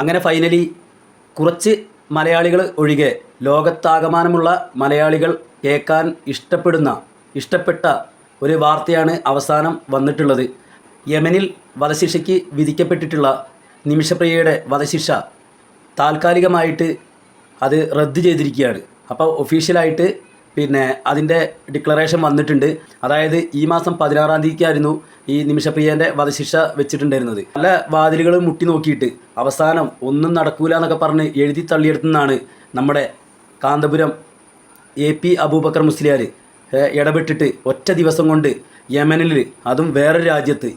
അങ്ങനെ ഫൈനലി കുറച്ച് മലയാളികൾ ഒഴികെ ലോകത്താകമാനമുള്ള മലയാളികൾ കേൾക്കാൻ ഇഷ്ടപ്പെട്ട ഒരു വാർത്തയാണ് അവസാനം വന്നിട്ടുള്ളത്. യമനിൽ വധശിക്ഷയ്ക്ക് വിധിക്കപ്പെട്ടിട്ടുള്ള നിമിഷപ്രിയയുടെ വധശിക്ഷ താൽക്കാലികമായിട്ട് അത് റദ്ദ് ചെയ്തിരിക്കുകയാണ്. അപ്പോൾ ഒഫീഷ്യലായിട്ട് അതിൻ്റെ ഡിക്ലറേഷൻ വന്നിട്ടുണ്ട്. അതായത് ഈ മാസം 16-ാം തീയതിക്കായിരുന്നു ഈ നിമിഷപ്രിയേൻ്റെ വധശിക്ഷ വെച്ചിട്ടുണ്ടായിരുന്നത്. പല വാതിലുകളും മുട്ടി നോക്കിയിട്ട് അവസാനം ഒന്നും നടക്കൂല എന്നൊക്കെ പറഞ്ഞ് എഴുതി തള്ളിയെടുത്തുനിന്നാണ് നമ്മുടെ കാന്തപുരം AP അബൂബക്കർ മുസ്ലിയാർ ഇടപെട്ടിട്ട് ഒറ്റ ദിവസം കൊണ്ട് യമനിൽ, അതും വേറൊരു രാജ്യത്ത്,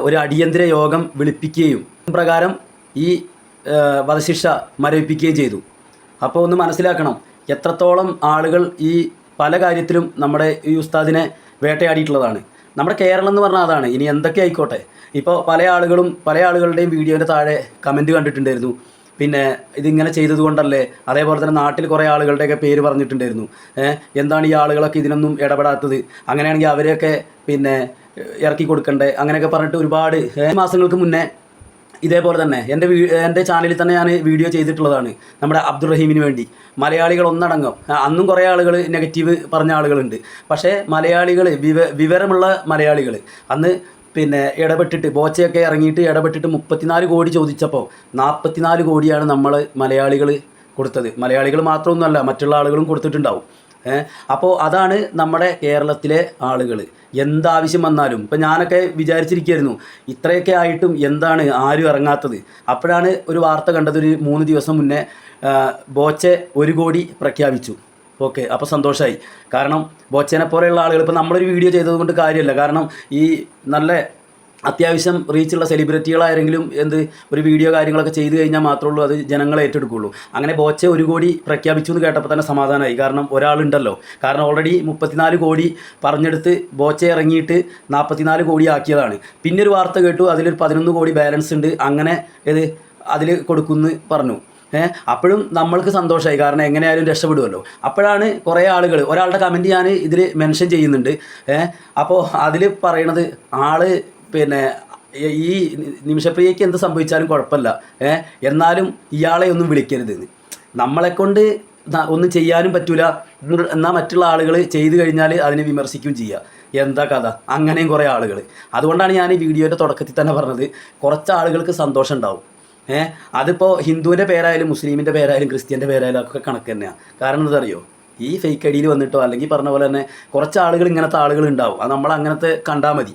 ഒരു അടിയന്തര യോഗം വിളിപ്പിക്കുകയും പ്രകാരം ഈ വധശിക്ഷ മരവിപ്പിക്കുകയും ചെയ്തു. അപ്പോൾ ഒന്ന് മനസ്സിലാക്കണം, എത്രത്തോളം ആളുകൾ ഈ പല കാര്യത്തിലും നമ്മുടെ ഈ ഉസ്താദിനെ വേട്ടയാടിയിട്ടുള്ളതാണ്. നമ്മുടെ കേരളം എന്ന് പറഞ്ഞാൽ അതാണ്. ഇനി എന്തൊക്കെ ആയിക്കോട്ടെ, ഇപ്പോൾ പല ആളുകളുടെയും വീഡിയോൻ്റെ താഴെ കമൻറ്റ് കണ്ടിട്ടുണ്ടായിരുന്നു, ഇതിങ്ങനെ ചെയ്തതുകൊണ്ടല്ലേ, അതേപോലെ തന്നെ നാട്ടിൽ കുറേ ആളുകളുടെയൊക്കെ പേര് പറഞ്ഞിട്ടുണ്ടായിരുന്നു, എന്താണ് ഈ ആളുകളൊക്കെ ഇതിനൊന്നും ഇടപെടാത്തത്, അങ്ങനെയാണെങ്കിൽ അവരെയൊക്കെ ഇറക്കി കൊടുക്കണ്ടേ, അങ്ങനെയൊക്കെ പറഞ്ഞിട്ട് ഒരുപാട് മാസങ്ങൾക്ക് മുന്നേ ഇതേപോലെ തന്നെ എൻ്റെ ചാനലിൽ തന്നെ ഞാൻ വീഡിയോ ചെയ്തിട്ടുള്ളതാണ്. നമ്മുടെ അബ്ദുറഹീമിന് വേണ്ടി മലയാളികൾ ഒന്നടങ്കം, അന്നും കുറേ ആളുകൾ നെഗറ്റീവ് പറഞ്ഞ ആളുകളുണ്ട്. പക്ഷേ മലയാളികൾ, വിവരമുള്ള മലയാളികൾ അന്ന് ഇടപെട്ടിട്ട്, ബോച്ചയൊക്കെ ഇറങ്ങിയിട്ട് ഇടപെട്ടിട്ട് 34 കോടി ചോദിച്ചപ്പോൾ 44 കോടിയാണ് നമ്മൾ മലയാളികൾ കൊടുത്തത്. മലയാളികൾ മാത്രമൊന്നുമല്ല, മറ്റുള്ള ആളുകളും കൊടുത്തിട്ടുണ്ടാവും. അപ്പോൾ അതാണ് നമ്മുടെ കേരളത്തിലെ ആളുകൾ. എന്താവശ്യം വന്നാലും, ഇപ്പം ഞാനൊക്കെ വിചാരിച്ചിരിക്കുകയായിരുന്നു ഇത്രയൊക്കെ ആയിട്ടും എന്താണ് ആരും ഇറങ്ങാത്തത്. അപ്പോഴാണ് ഒരു വാർത്ത കണ്ടത്, ഒരു 3 ദിവസം മുന്നേ ബോച്ചെ 1 കോടി പ്രഖ്യാപിച്ചു. ഓക്കെ, അപ്പോൾ സന്തോഷമായി. കാരണം ബോച്ചേനെ പോലെയുള്ള ആളുകൾ, ഇപ്പോൾ നമ്മളൊരു വീഡിയോ ചെയ്തതുകൊണ്ട് കാര്യമല്ല, കാരണം ഈ നല്ല അത്യാവശ്യം റീച്ചുള്ള സെലിബ്രിറ്റികളായെങ്കിലും ഒരു വീഡിയോ കാര്യങ്ങളൊക്കെ ചെയ്തു കഴിഞ്ഞാൽ മാത്രമേ ഉള്ളൂ അത് ജനങ്ങളെ ഏറ്റെടുക്കുകയുള്ളൂ. അങ്ങനെ ബോച്ചെ 1 കോടി പ്രഖ്യാപിച്ചു എന്ന് കേട്ടപ്പോൾ തന്നെ സമാധാനമായി. കാരണം ഒരാളുണ്ടല്ലോ. കാരണം ഓൾറെഡി 34 കോടി പറഞ്ഞെടുത്ത് ബോച്ചെ ഇറങ്ങിയിട്ട് 44 കോടി ആക്കിയതാണ്. പിന്നെ ഒരു വാർത്ത കേട്ടു, അതിലൊരു 11 കോടി ബാലൻസ് ഉണ്ട്, അങ്ങനെ അതിൽ കൊടുക്കുമെന്ന് പറഞ്ഞു. അപ്പോഴും നമ്മൾക്ക് സന്തോഷമായി, കാരണം എങ്ങനെയായാലും രക്ഷപ്പെടുമല്ലോ. അപ്പോഴാണ് കുറേ ആളുകൾ, ഒരാളുടെ കമൻറ്റ് ഞാൻ ഇതിൽ മെൻഷൻ ചെയ്യുന്നുണ്ട്. അപ്പോൾ അതിൽ പറയണത്, ഈ നിമിഷപ്രിയയ്ക്ക് എന്ത് സംഭവിച്ചാലും കുഴപ്പമില്ല, എന്നാലും ഇയാളെ ഒന്നും വിളിക്കരുത്, നമ്മളെക്കൊണ്ട് ഒന്നും ചെയ്യാനും പറ്റൂല, എന്നാൽ മറ്റുള്ള ആളുകൾ ചെയ്തു കഴിഞ്ഞാൽ അതിനെ വിമർശിക്കുകയും ചെയ്യുക. എന്താ കഥ? അങ്ങനെയും കുറേ ആളുകൾ. അതുകൊണ്ടാണ് ഞാൻ ഈ വീഡിയോയുടെ തുടക്കത്തിൽ തന്നെ പറഞ്ഞത്, കുറച്ച് ആളുകൾക്ക് സന്തോഷം ഉണ്ടാവും. അതിപ്പോൾ ഹിന്ദുവിൻ്റെ പേരായാലും മുസ്ലിമിൻ്റെ പേരായാലും ക്രിസ്ത്യൻ്റെ പേരായാലും ഒക്കെ കണക്ക് തന്നെയാണ്. കാരണം എന്താ അറിയോ, ഈ ഫേക്ക് ഐഡിയിൽ വന്നിട്ടോ അല്ലെങ്കിൽ പറഞ്ഞ പോലെ തന്നെ കുറച്ച് ആളുകൾ, ഇങ്ങനത്തെ ആളുകൾ ഉണ്ടാവും. അത് നമ്മൾ അങ്ങനത്തെ കണ്ടാൽ മതി.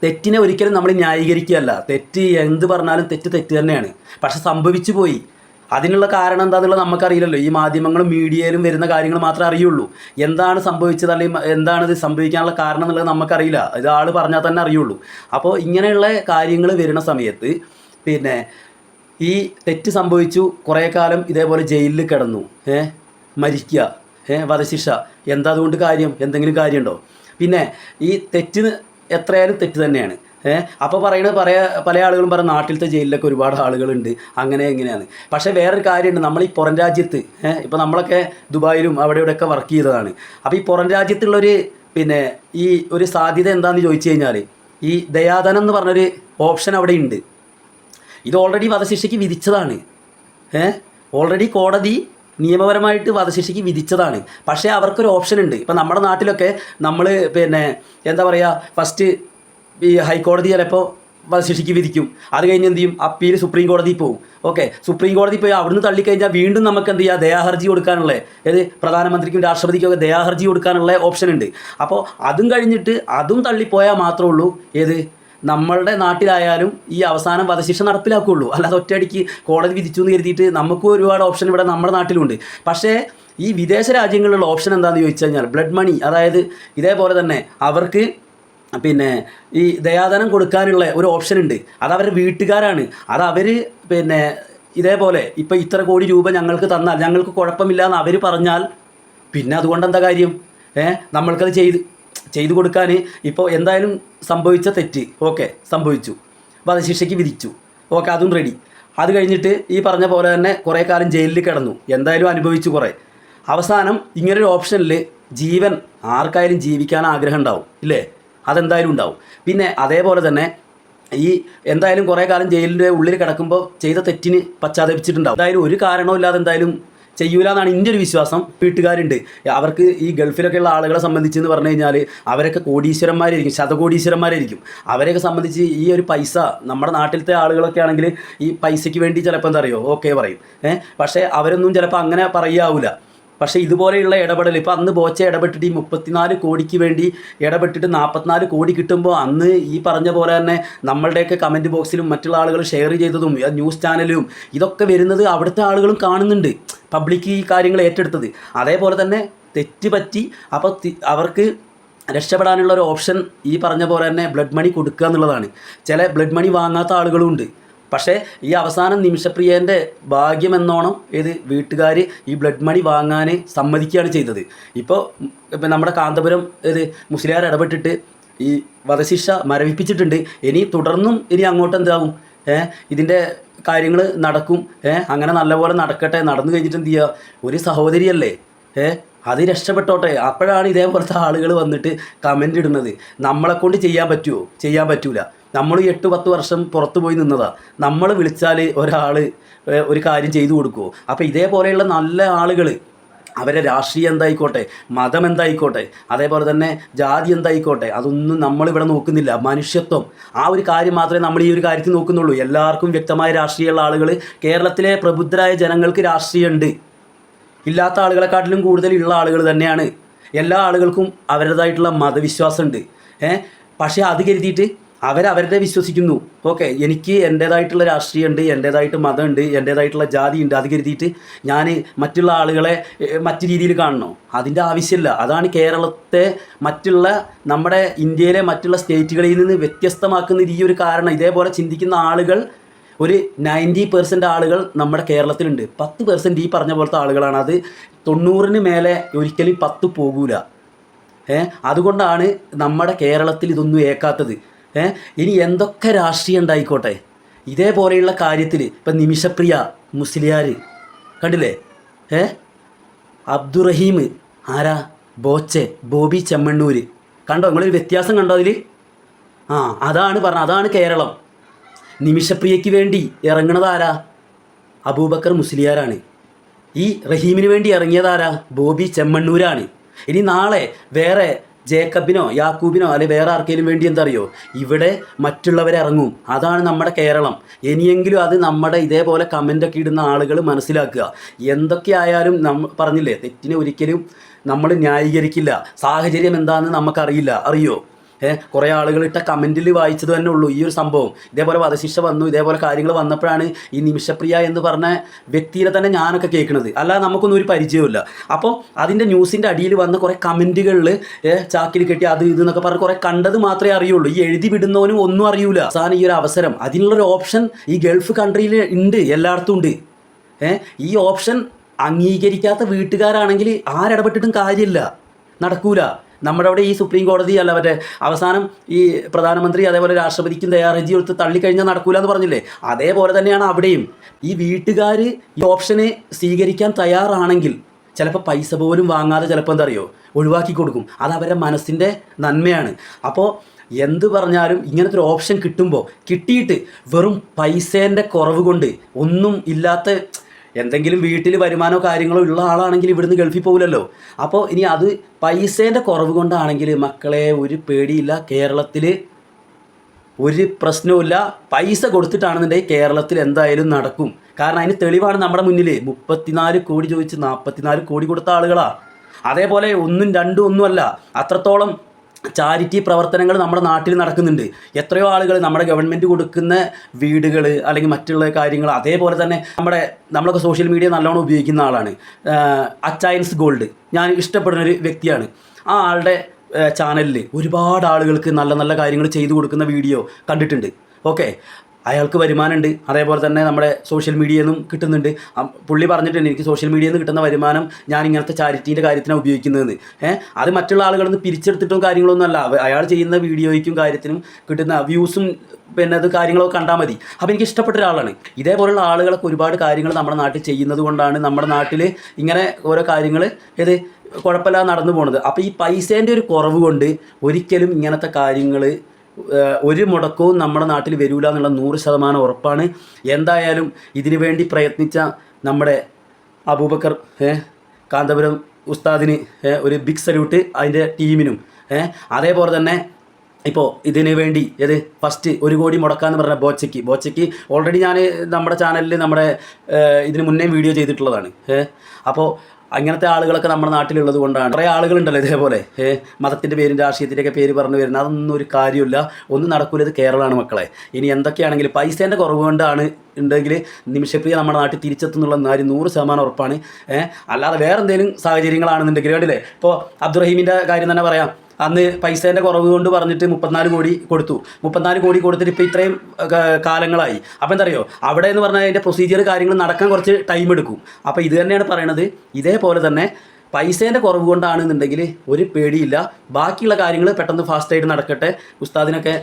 തെറ്റിനെ ഒരിക്കലും നമ്മൾ ന്യായീകരിക്കുകയല്ല. തെറ്റ് എന്ത് പറഞ്ഞാലും തെറ്റ് തന്നെയാണ്. പക്ഷെ സംഭവിച്ചു പോയി, അതിനുള്ള കാരണം എന്താണെന്നുള്ളത് നമുക്കറിയില്ലല്ലോ. ഈ മാധ്യമങ്ങളും മീഡിയയിലും വരുന്ന കാര്യങ്ങൾ മാത്രമേ അറിയുള്ളൂ. എന്താണ് സംഭവിച്ചത് അല്ലെങ്കിൽ എന്താണിത് സംഭവിക്കാനുള്ള കാരണം എന്നുള്ളത് നമുക്കറിയില്ല. ഇത് ആൾ പറഞ്ഞാൽ തന്നെ അറിയുള്ളൂ. അപ്പോൾ ഇങ്ങനെയുള്ള കാര്യങ്ങൾ വരുന്ന സമയത്ത് ഈ തെറ്റ് സംഭവിച്ചു, കുറേ കാലം ഇതേപോലെ ജയിലിൽ കിടന്നു, മരിക്കുക, വധശിക്ഷ, എന്താ അതുകൊണ്ട് കാര്യം? എന്തെങ്കിലും കാര്യമുണ്ടോ? ഈ തെറ്റ് എത്രയായാലും തെറ്റ് തന്നെയാണ്. അപ്പോൾ പല ആളുകളും പറയും നാട്ടിലത്തെ ജയിലിലൊക്കെ ഒരുപാട് ആളുകളുണ്ട്, അങ്ങനെ എങ്ങനെയാണ്. പക്ഷേ വേറൊരു കാര്യമുണ്ട്, നമ്മൾ ഈ പുറം രാജ്യത്ത്, ഇപ്പോൾ നമ്മളൊക്കെ ദുബായിലും അവിടെ ഇവിടെയൊക്കെ വർക്ക് ചെയ്തതാണ്. അപ്പോൾ ഈ പുറം രാജ്യത്തുള്ളൊരു ഈ ഒരു സാധ്യത എന്താണെന്ന് ചോദിച്ചു കഴിഞ്ഞാൽ, ഈ ദയാധനം എന്ന് പറഞ്ഞൊരു ഓപ്ഷൻ അവിടെ ഉണ്ട്. ഇത് ഓൾറെഡി വധശിക്ഷയ്ക്ക് വിധിച്ചതാണ്. ഓൾറെഡി കോടതി നിയമപരമായിട്ട് വധശിക്ഷയ്ക്ക് വിധിച്ചതാണ്. പക്ഷേ അവർക്കൊരു ഓപ്ഷൻ ഉണ്ട്. ഇപ്പം നമ്മുടെ നാട്ടിലൊക്കെ നമ്മൾ എന്താ പറയുക, ഫസ്റ്റ് ഈ ഹൈക്കോടതി ചിലപ്പോൾ വധശിക്ഷയ്ക്ക് വിധിക്കും. അത് കഴിഞ്ഞ് എന്ത് ചെയ്യും, അപ്പീൽ സുപ്രീം കോടതിയിൽ പോകും. ഓക്കെ, സുപ്രീം കോടതി പോയി അവിടുന്ന് തള്ളിക്കഴിഞ്ഞാൽ വീണ്ടും നമുക്ക് എന്ത് ചെയ്യുക, ദയാഹർജി കൊടുക്കാനുള്ള, പ്രധാനമന്ത്രിക്കും രാഷ്ട്രപതിക്കും ദയാഹർജി കൊടുക്കാനുള്ള ഓപ്ഷൻ ഉണ്ട്. അപ്പോൾ അതും കഴിഞ്ഞിട്ട് അതും തള്ളിപ്പോയാൽ മാത്രമേ ഉള്ളൂ നമ്മളുടെ നാട്ടിലായാലും ഈ അവസാനം വധശിക്ഷ നടപ്പിലാക്കുകയുള്ളൂ. അല്ലാതെ ഒറ്റയടിക്ക് കോടതി വിധിച്ചു എന്ന് കരുതിയിട്ട് നമുക്കും ഒരുപാട് ഓപ്ഷൻ ഇവിടെ നമ്മുടെ നാട്ടിലുണ്ട്. പക്ഷേ ഈ വിദേശ രാജ്യങ്ങളിലുള്ള ഓപ്ഷൻ എന്താണെന്ന് ചോദിച്ചു കഴിഞ്ഞാൽ, ബ്ലഡ് മണി, അതായത് ഇതേപോലെ തന്നെ അവർക്ക് ഈ ദയാധനം കൊടുക്കാനുള്ള ഒരു ഓപ്ഷൻ ഉണ്ട്. അത് അവരുടെ വീട്ടുകാരാണ്. അത് അവർ ഇതേപോലെ ഇപ്പോൾ ഇത്ര കോടി രൂപ ഞങ്ങൾക്ക് തന്നാൽ ഞങ്ങൾക്ക് കുഴപ്പമില്ല എന്ന് അവർ പറഞ്ഞാൽ അതുകൊണ്ട് എന്താ കാര്യം? നമ്മൾക്കത് ചെയ്തു കൊടുക്കാൻ ഇപ്പോൾ എന്തായാലും സംഭവിച്ച തെറ്റ് ഓക്കെ സംഭവിച്ചു, വധശിക്ഷയ്ക്ക് വിധിച്ചു, ഓക്കെ അതും റെഡി. അത് കഴിഞ്ഞിട്ട് ഈ പറഞ്ഞ പോലെ തന്നെ കുറേ കാലം ജയിലിൽ കിടന്നു, എന്തായാലും അനുഭവിച്ചു കുറേ. അവസാനം ഇങ്ങനൊരു ഓപ്ഷനിൽ ജീവൻ ആർക്കായാലും ജീവിക്കാൻ ആഗ്രഹം ഉണ്ടാവും ഇല്ലേ? അതെന്തായാലും ഉണ്ടാവും. പിന്നെ അതേപോലെ തന്നെ ഈ എന്തായാലും കുറേ കാലം ജയിലിൻ്റെ ഉള്ളിൽ കിടക്കുമ്പോൾ ചെയ്ത തെറ്റിന് പശ്ചാത്തപിച്ചിട്ടുണ്ടാവും. എന്തായാലും ഒരു കാരണവുമില്ലാതെ എന്തായാലും ചെയ്യൂല എന്നാണ് എൻ്റെ ഒരു വിശ്വാസം. വീട്ടുകാരുണ്ട്, അവർക്ക് ഈ ഗൾഫിലൊക്കെയുള്ള ആളുകളെ സംബന്ധിച്ച് എന്ന് പറഞ്ഞു കഴിഞ്ഞാൽ അവരൊക്കെ കോടീശ്വരന്മാരായിരിക്കും, ശതകോടീശ്വരന്മാരായിരിക്കും. അവരെയൊക്കെ സംബന്ധിച്ച് ഈ ഒരു പൈസ നമ്മുടെ നാട്ടിലത്തെ ആളുകളൊക്കെ ആണെങ്കിൽ ഈ പൈസയ്ക്ക് വേണ്ടി ചിലപ്പോൾ എന്താ പറയുമോ ഓക്കെ പറയും. പക്ഷേ അവരൊന്നും ചിലപ്പോൾ അങ്ങനെ പറയാവൂല. പക്ഷേ ഇതുപോലെയുള്ള ഇടപെടൽ ഇപ്പോൾ അന്ന് ബോച്ച ഇടപെട്ടിട്ട് ഈ 34 കോടിക്ക് വേണ്ടി ഇടപെട്ടിട്ട് 44 കോടി കിട്ടുമ്പോൾ അന്ന് ഈ പറഞ്ഞ പോലെ തന്നെ നമ്മളുടെയൊക്കെ കമൻറ്റ് ബോക്സിലും മറ്റുള്ള ആളുകൾ ഷെയർ ചെയ്തതും ന്യൂസ് ചാനലും ഇതൊക്കെ വരുന്നത് അവിടുത്തെ ആളുകളും കാണുന്നുണ്ട്, പബ്ലിക് ഈ കാര്യങ്ങൾ ഏറ്റെടുത്തത്. അതേപോലെ തന്നെ തെറ്റ് പറ്റി അപ്പോൾ അവർക്ക് രക്ഷപ്പെടാനുള്ള ഒരു ഓപ്ഷൻ ഈ പറഞ്ഞ പോലെ തന്നെ ബ്ലഡ് മണി കൊടുക്കുക എന്നുള്ളതാണ്. ചില ബ്ലഡ് മണി വാങ്ങാത്ത ആളുകളും ഉണ്ട്. പക്ഷേ ഈ അവസാനം നിമിഷപ്രിയേൻ്റെ ഭാഗ്യമെന്നോണം വീട്ടുകാർ ഈ ബ്ലഡ് മണി വാങ്ങാൻ സമ്മതിക്കുകയാണ് ചെയ്തത്. ഇപ്പോൾ നമ്മുടെ കാന്തപുരം മുസ്ലിയാർ ഇടപെട്ടിട്ട് ഈ വധശിക്ഷ മരവിപ്പിച്ചിട്ടുണ്ട്. തുടർന്നും അങ്ങോട്ട് എന്താവും, ഇതിൻ്റെ കാര്യങ്ങൾ നടക്കും. അങ്ങനെ നല്ലപോലെ നടക്കട്ടെ. നടന്നു കഴിഞ്ഞിട്ട് എന്ത് ചെയ്യുക, ഒരു സഹോദരിയല്ലേ, അത് രക്ഷപ്പെട്ടോട്ടെ. അപ്പോഴാണ് ഇതേപോലത്തെ ആളുകൾ വന്നിട്ട് കമൻ്റ് ഇടുന്നത്. നമ്മളെക്കൊണ്ട് ചെയ്യാൻ പറ്റുമോ? ചെയ്യാൻ പറ്റൂല. നമ്മൾ 8-10 വർഷം പുറത്തു പോയി നിന്നതാണ്. നമ്മൾ വിളിച്ചാൽ ഒരാൾ ഒരു കാര്യം ചെയ്തു കൊടുക്കുമോ? അപ്പോൾ ഇതേപോലെയുള്ള നല്ല ആളുകൾ അവരെ രാഷ്ട്രീയം എന്തായിക്കോട്ടെ, മതം എന്തായിക്കോട്ടെ, അതേപോലെ തന്നെ ജാതി എന്തായിക്കോട്ടെ, അതൊന്നും നമ്മളിവിടെ നോക്കുന്നില്ല. മനുഷ്യത്വം, ആ ഒരു കാര്യം മാത്രമേ നമ്മൾ ഈ ഒരു കാര്യത്തിൽ നോക്കുന്നുള്ളൂ. എല്ലാവർക്കും വ്യക്തമായ രാഷ്ട്രീയമുള്ള ആളുകൾ, കേരളത്തിലെ പ്രബുദ്ധരായ ജനങ്ങൾക്ക് രാഷ്ട്രീയമുണ്ട്. ഇല്ലാത്ത ആളുകളെക്കാട്ടിലും കൂടുതൽ ഉള്ള ആളുകൾ തന്നെയാണ്. എല്ലാ ആളുകൾക്കും അവരുടേതായിട്ടുള്ള മതവിശ്വാസമുണ്ട്. പക്ഷേ അത് കരുതിയിട്ട് അവരവരുടെ വിശ്വസിക്കുന്നു. ഓക്കെ, എനിക്ക് എൻ്റേതായിട്ടുള്ള രാഷ്ട്രീയമുണ്ട്, എൻ്റേതായിട്ട് മതമുണ്ട്, എൻ്റേതായിട്ടുള്ള ജാതിയുണ്ട്. അത് കരുതിയിട്ട് ഞാൻ മറ്റുള്ള ആളുകളെ മറ്റു രീതിയിൽ കാണണോ? അതിൻ്റെ ആവശ്യമില്ല. അതാണ് കേരളത്തെ നമ്മുടെ ഇന്ത്യയിലെ മറ്റുള്ള സ്റ്റേറ്റുകളിൽ നിന്ന് വ്യത്യസ്തമാക്കുന്ന ഈ ഒരു കാരണം. ഇതേപോലെ ചിന്തിക്കുന്ന ആളുകൾ ഒരു 90% ആളുകൾ നമ്മുടെ കേരളത്തിലുണ്ട്. 10% ഈ പറഞ്ഞ പോലത്തെ ആളുകളാണ്. അത് 90-ന് മേലെ ഒരിക്കലും 10 പോകൂല. അതുകൊണ്ടാണ് നമ്മുടെ കേരളത്തിൽ ഇതൊന്നും ഏക്കാത്തത്. ഇനി എന്തൊക്കെ രാഷ്ട്രീയം ഉണ്ടായിക്കോട്ടെ, ഇതേപോലെയുള്ള കാര്യത്തിൽ ഇപ്പം നിമിഷപ്രിയ മുസ്ലിയാർ കണ്ടില്ലേ, അബ്ദുറഹീം ആരാ, ബോച്ചെ, ബോബി ചെമ്മണ്ണൂർ കണ്ടോ? നിങ്ങളൊരു വ്യത്യാസം കണ്ടോ അതിൽ? അതാണ് പറഞ്ഞത്, അതാണ് കേരളം. നിമിഷപ്രിയയ്ക്ക് വേണ്ടി ഇറങ്ങണതാരാ? അബൂബക്കർ മുസ്ലിയാരാണ്. ഈ റഹീമിന് വേണ്ടി ഇറങ്ങിയതാരാ? ബോബി ചെമ്മണ്ണൂരാണ്. ഇനി നാളെ വേറെ ജേക്കബിനോ യാക്കൂബിനോ അല്ലെ വേറെ ആർക്കെങ്കിലും വേണ്ടി എന്തറിയോ, ഇവിടെ മറ്റുള്ളവരെ ഇറങ്ങും. അതാണ് നമ്മുടെ കേരളം. ഇനിയെങ്കിലും അത് നമ്മുടെ ഇതേപോലെ കമൻ്റൊക്കെ ഇടുന്ന ആളുകൾ മനസ്സിലാക്കുക. എന്തൊക്കെ ആയാലും പറഞ്ഞില്ലേ, തെറ്റിനെ ഒരിക്കലും നമ്മൾ ന്യായീകരിക്കില്ല. സാഹചര്യം എന്താണെന്ന് നമുക്കറിയില്ല. അറിയോ? കുറേ ആളുകൾ ഇട്ട കമൻറ്റിൽ വായിച്ചത് തന്നെ ഉള്ളൂ ഈ ഒരു സംഭവം. ഇതേപോലെ വധശിക്ഷ വന്നു, ഇതേപോലെ കാര്യങ്ങൾ വന്നപ്പോഴാണ് ഈ നിമിഷപ്രിയ എന്ന് പറഞ്ഞ വ്യക്തിയെ തന്നെ ഞാനൊക്കെ കേൾക്കുന്നത്. അല്ലാതെ നമുക്കൊന്നും ഒരു പരിചയമില്ല. അപ്പോൾ അതിൻ്റെ ന്യൂസിൻ്റെ അടിയിൽ വന്ന കുറേ കമൻറ്റുകളിൽ ചാക്കിൽ കെട്ടി അത് ഇതെന്നൊക്കെ പറഞ്ഞ് കുറേ കണ്ടത് മാത്രമേ അറിയുള്ളൂ. ഈ എഴുതി വിടുന്നവനും ഒന്നും അറിയൂല. അവസാനം ഈ ഒരു അവസരം, അതിനുള്ളൊരു ഓപ്ഷൻ ഈ ഗൾഫ് കൺട്രിയിൽ ഉണ്ട്, എല്ലായിടത്തും ഉണ്ട്. ഈ ഓപ്ഷൻ അംഗീകരിക്കാത്ത വീട്ടുകാരാണെങ്കിൽ ആരിടപെട്ടിട്ടും കാര്യമില്ല, നടക്കൂല. നമ്മുടെ അവിടെ ഈ സുപ്രീം കോടതി അല്ല മറ്റേ അവസാനം ഈ പ്രധാനമന്ത്രി അതേപോലെ രാഷ്ട്രപതിക്കും തയ്യാറെഴുതി കൊടുത്ത് തള്ളിക്കഴിഞ്ഞാൽ നടക്കൂല എന്ന് പറഞ്ഞില്ലേ, അതേപോലെ തന്നെയാണ് അവിടെയും. ഈ വീട്ടുകാർ ഈ ഓപ്ഷനെ സ്വീകരിക്കാൻ തയ്യാറാണെങ്കിൽ ചിലപ്പോൾ പൈസ പോലും വാങ്ങാതെ ചിലപ്പോൾ എന്താ അറിയോ ഒഴിവാക്കി കൊടുക്കും. അത് അവരുടെ മനസ്സിൻ്റെ നന്മയാണ്. അപ്പോൾ എന്ത് പറഞ്ഞാലും ഇങ്ങനത്തെ ഒരു ഓപ്ഷൻ കിട്ടിയിട്ട് വെറും പൈസേൻ്റെ കുറവ് കൊണ്ട് ഒന്നും ഇല്ലാത്ത എന്തെങ്കിലും വീട്ടിൽ വരുമാനമോ കാര്യങ്ങളോ ഉള്ള ആളാണെങ്കിൽ ഇവിടുന്ന് ഗൾഫിൽ പോകില്ലല്ലോ. അപ്പോൾ ഇനി അത് പൈസേൻ്റെ കുറവ് കൊണ്ടാണെങ്കിൽ മക്കളെ ഒരു പേടിയില്ല, കേരളത്തിൽ ഒരു പ്രശ്നവുമില്ല. പൈസ കൊടുത്തിട്ടാണെന്നുണ്ടെങ്കിൽ കേരളത്തിൽ എന്തായാലും നടക്കും. കാരണം അതിന് തെളിവാണ് നമ്മുടെ മുന്നിൽ. 34 കോടി ചോദിച്ച് 44 കോടി കൊടുത്ത ആളുകളാണ്. അതേപോലെ 1, 2 ഒന്നുമല്ല, അത്രത്തോളം ചാരിറ്റി പ്രവർത്തനങ്ങൾ നമ്മുടെ നാട്ടിൽ നടക്കുന്നുണ്ട്. എത്രയോ ആളുകൾ നമ്മുടെ ഗവൺമെൻറ് കൊടുക്കുന്ന വീടുകൾ അല്ലെങ്കിൽ മറ്റുള്ള കാര്യങ്ങൾ, അതേപോലെ തന്നെ നമ്മളൊക്കെ സോഷ്യൽ മീഡിയ നല്ലോണം ഉപയോഗിക്കുന്ന ആളാണ്. അച്ചായൻസ് ഗോൾഡ് ഞാൻ ഇഷ്ടപ്പെടുന്നൊരു വ്യക്തിയാണ്. ആ ആളുടെ ചാനലിൽ ഒരുപാട് ആളുകൾക്ക് നല്ല നല്ല കാര്യങ്ങൾ ചെയ്തു കൊടുക്കുന്ന വീഡിയോ കണ്ടിട്ടുണ്ട്. ഓക്കെ, അയാൾക്ക് വരുമാനമുണ്ട്. അതേപോലെ തന്നെ നമ്മുടെ സോഷ്യൽ മീഡിയയിൽ നിന്നും കിട്ടുന്നുണ്ട്. പുള്ളി പറഞ്ഞിട്ടുണ്ട്, എനിക്ക് സോഷ്യൽ മീഡിയയിൽ നിന്ന് കിട്ടുന്ന വരുമാനം ഞാൻ ഇങ്ങനത്തെ ചാരിറ്റീൻ്റെ കാര്യത്തിനാണ് ഉപയോഗിക്കുന്നതെന്ന്. അത് മറ്റുള്ള ആളുകളിൽ നിന്ന് പിരിച്ചെടുത്തിട്ടും കാര്യങ്ങളൊന്നും അല്ല. അയാൾ ചെയ്യുന്ന വീഡിയോയ്ക്കും കാര്യത്തിനും കിട്ടുന്ന വ്യൂസും അത് കാര്യങ്ങളൊക്കെ കണ്ടാൽ മതി. അപ്പോൾ എനിക്ക് ഇഷ്ടപ്പെട്ട ഒരാളാണ്. ഇതേപോലുള്ള ആളുകളൊക്കെ ഒരുപാട് കാര്യങ്ങൾ നമ്മുടെ നാട്ടിൽ ചെയ്യുന്നത് കൊണ്ടാണ് നമ്മുടെ നാട്ടിൽ ഇങ്ങനെ ഓരോ കാര്യങ്ങൾ കുഴപ്പമില്ലാതെ നടന്നു പോകുന്നത്. അപ്പോൾ ഈ പൈസേൻ്റെ ഒരു കുറവ് കൊണ്ട് ഒരിക്കലും ഇങ്ങനത്തെ കാര്യങ്ങൾ ഒരു മുടക്കവും നമ്മുടെ നാട്ടിൽ വരില്ല എന്നുള്ള 100% ഉറപ്പാണ്. എന്തായാലും ഇതിനു വേണ്ടി പ്രയത്നിച്ച നമ്മുടെ അബൂബക്കർ കാന്തപുരം ഉസ്താദിന് ഒരു ബിഗ് സല്യൂട്ട്, അതിൻ്റെ ടീമിനും. അതേപോലെ തന്നെ ഇപ്പോൾ ഇതിന് വേണ്ടി ഫസ്റ്റ് 1 കോടി മുടക്കാന്ന് പറഞ്ഞ ബോച്ചയ്ക്ക് ഓൾറെഡി ഞാൻ നമ്മുടെ ചാനലിൽ ഇതിന് മുന്നേ വീഡിയോ ചെയ്തിട്ടുള്ളതാണ്. അപ്പോൾ അങ്ങനത്തെ ആളുകളൊക്കെ നമ്മുടെ നാട്ടിലുള്ളത് കൊണ്ടാണ്. കുറേ ആളുകളുണ്ടല്ലോ ഇതേപോലെ മതത്തിൻ്റെ പേരും രാഷ്ട്രീയത്തിൻ്റെയൊക്കെ പേര് പറഞ്ഞു വരുന്നത്. അതൊന്നും ഒരു കാര്യമില്ല, ഒന്നും നടക്കില്ല. ഇത് കേരളമാണ് മക്കളെ. ഇനി എന്തൊക്കെയാണെങ്കിലും പൈസേൻ്റെ കുറവ് കൊണ്ടാണ് ഉണ്ടെങ്കിൽ നിമിഷപ്രിയ നമ്മുടെ നാട്ടിൽ തിരിച്ചെത്തുന്നുള്ള കാര്യം 100% ഉറപ്പാണ്. അല്ലാതെ വേറെ എന്തെങ്കിലും സാഹചര്യങ്ങളാണെന്നുണ്ടെങ്കിൽ കണ്ടില്ലേ, ഇപ്പോൾ അബ്ദുറഹീമിൻ്റെ കാര്യം തന്നെ പറയാം. അന്ന് പൈസേൻ്റെ കുറവ് കൊണ്ട് പറഞ്ഞിട്ട് 34 കോടി കൊടുത്തു. 34 കോടി കൊടുത്തിട്ട് ഇപ്പോൾ ഇത്രയും കാലങ്ങളായി. അപ്പോൾ എന്താ അറിയോ, അവിടെ എന്ന് പറഞ്ഞാൽ അതിൻ്റെ പ്രൊസീജിയർ കാര്യങ്ങൾ നടക്കാൻ കുറച്ച് ടൈം എടുക്കും. അപ്പോൾ ഇത് തന്നെയാണ് പറയണത്. ഇതേപോലെ തന്നെ പൈസേൻ്റെ കുറവ് കൊണ്ടാണെന്നുണ്ടെങ്കിൽ ഒരു പേടിയില്ല, ബാക്കിയുള്ള കാര്യങ്ങൾ പെട്ടെന്ന് ഫാസ്റ്റായിട്ട് നടക്കട്ടെ. ഉസ്താദിനൊക്കെ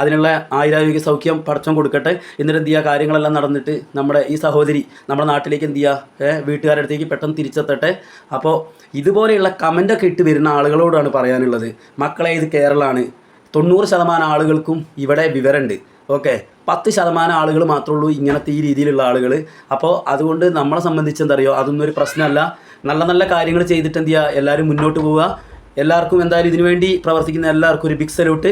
അതിനുള്ള ആയുരാരോഗ്യ സൗഖ്യം പടച്ചോൻ കൊടുക്കട്ടെ. എന്നിട്ട് എന്ത് ചെയ്യുക, കാര്യങ്ങളെല്ലാം നടന്നിട്ട് നമ്മുടെ ഈ സഹോദരി നമ്മുടെ നാട്ടിലേക്ക് എന്ത് ചെയ്യുക, വീട്ടുകാരുടെ അടുത്തേക്ക് പെട്ടെന്ന് തിരിച്ചെത്തട്ടെ. അപ്പോൾ ഇതുപോലെയുള്ള കമൻ്റൊക്കെ ഇട്ട് വരുന്ന ആളുകളോടാണ് പറയാനുള്ളത്, മക്കളെ ഇത് കേരളമാണ്. 90% ആളുകൾക്കും ഇവിടെ വിവരമുണ്ട്. ഓക്കെ, 10% ആളുകൾ മാത്രമേ ഉള്ളൂ ഇങ്ങനത്തെ ഈ രീതിയിലുള്ള ആളുകൾ. അപ്പോൾ അതുകൊണ്ട് നമ്മളെ സംബന്ധിച്ച് എന്താ പറയുക, അതൊന്നും ഒരു പ്രശ്നമല്ല. നല്ല നല്ല കാര്യങ്ങൾ ചെയ്തിട്ട് എന്ത് ചെയ്യുക, എല്ലാവരും മുന്നോട്ട് പോവുക. എല്ലാവർക്കും എന്തായാലും ഇതിനു വേണ്ടി പ്രവർത്തിക്കുന്ന എല്ലാവർക്കും ഒരു ബിഗ് സല്യൂട്ട്.